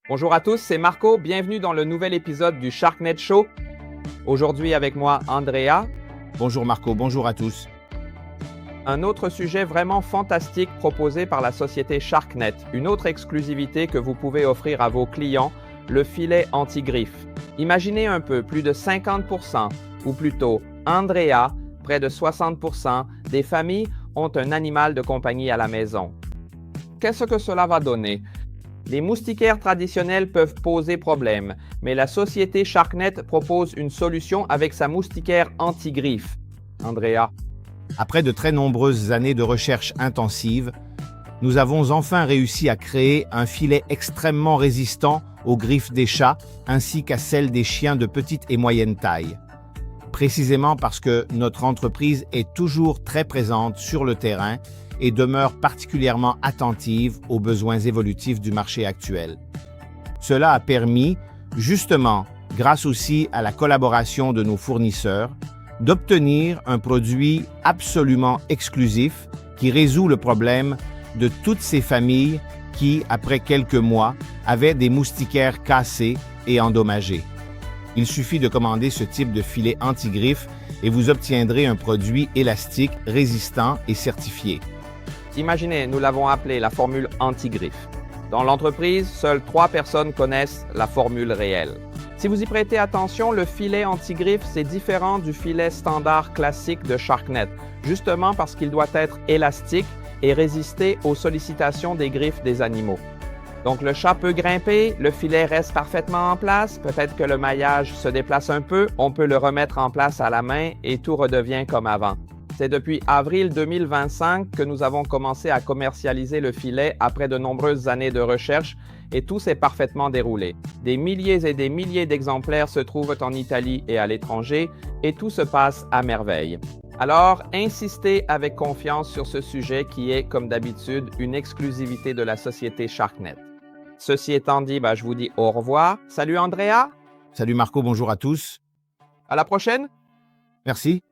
Bonjour à tous, c'est Marco, bienvenue dans le nouvel épisode du SharkNet Show. Aujourd'hui avec moi, Andrea. Bonjour Marco, bonjour à tous. Un autre sujet vraiment fantastique proposé par la société SharkNet, une autre exclusivité que vous pouvez offrir à vos clients, le filet anti-griffe. Imaginez un peu, plus de 50%, ou plutôt Andrea, près de 60% des familles ont un animal de compagnie à la maison. Qu'est-ce que cela va donner? Les moustiquaires traditionnels peuvent poser problème, mais la société SharkNet propose une solution avec sa moustiquaire anti-griffe. Andrea. Après de très nombreuses années de recherche intensive, nous avons enfin réussi à créer un filet extrêmement résistant aux griffes des chats ainsi qu'à celles des chiens de petite et moyenne taille. Précisément parce que notre entreprise est toujours très présente sur le terrain et demeure particulièrement attentive aux besoins évolutifs du marché actuel. Cela a permis, justement, grâce aussi à la collaboration de nos fournisseurs, d'obtenir un produit absolument exclusif qui résout le problème de toutes ces familles qui, après quelques mois, avaient des moustiquaires cassés et endommagés. Il suffit de commander ce type de filet anti-griffe et vous obtiendrez un produit élastique, résistant et certifié. Imaginez, nous l'avons appelé la formule anti-griffe. Dans l'entreprise, seules 3 personnes connaissent la formule réelle. Si vous y prêtez attention, le filet anti-griffe, c'est différent du filet standard classique de SharkNet, justement parce qu'il doit être élastique et résister aux sollicitations des griffes des animaux. Donc le chat peut grimper, le filet reste parfaitement en place, peut-être que le maillage se déplace un peu, on peut le remettre en place à la main et tout redevient comme avant. C'est depuis avril 2025 que nous avons commencé à commercialiser le filet après de nombreuses années de recherche et tout s'est parfaitement déroulé. Des milliers et des milliers d'exemplaires se trouvent en Italie et à l'étranger et tout se passe à merveille. Alors, insistez avec confiance sur ce sujet qui est, comme d'habitude, une exclusivité de la société SharkNet. Ceci étant dit, je vous dis au revoir. Salut Andrea. Salut Marco, bonjour à tous. À la prochaine. Merci.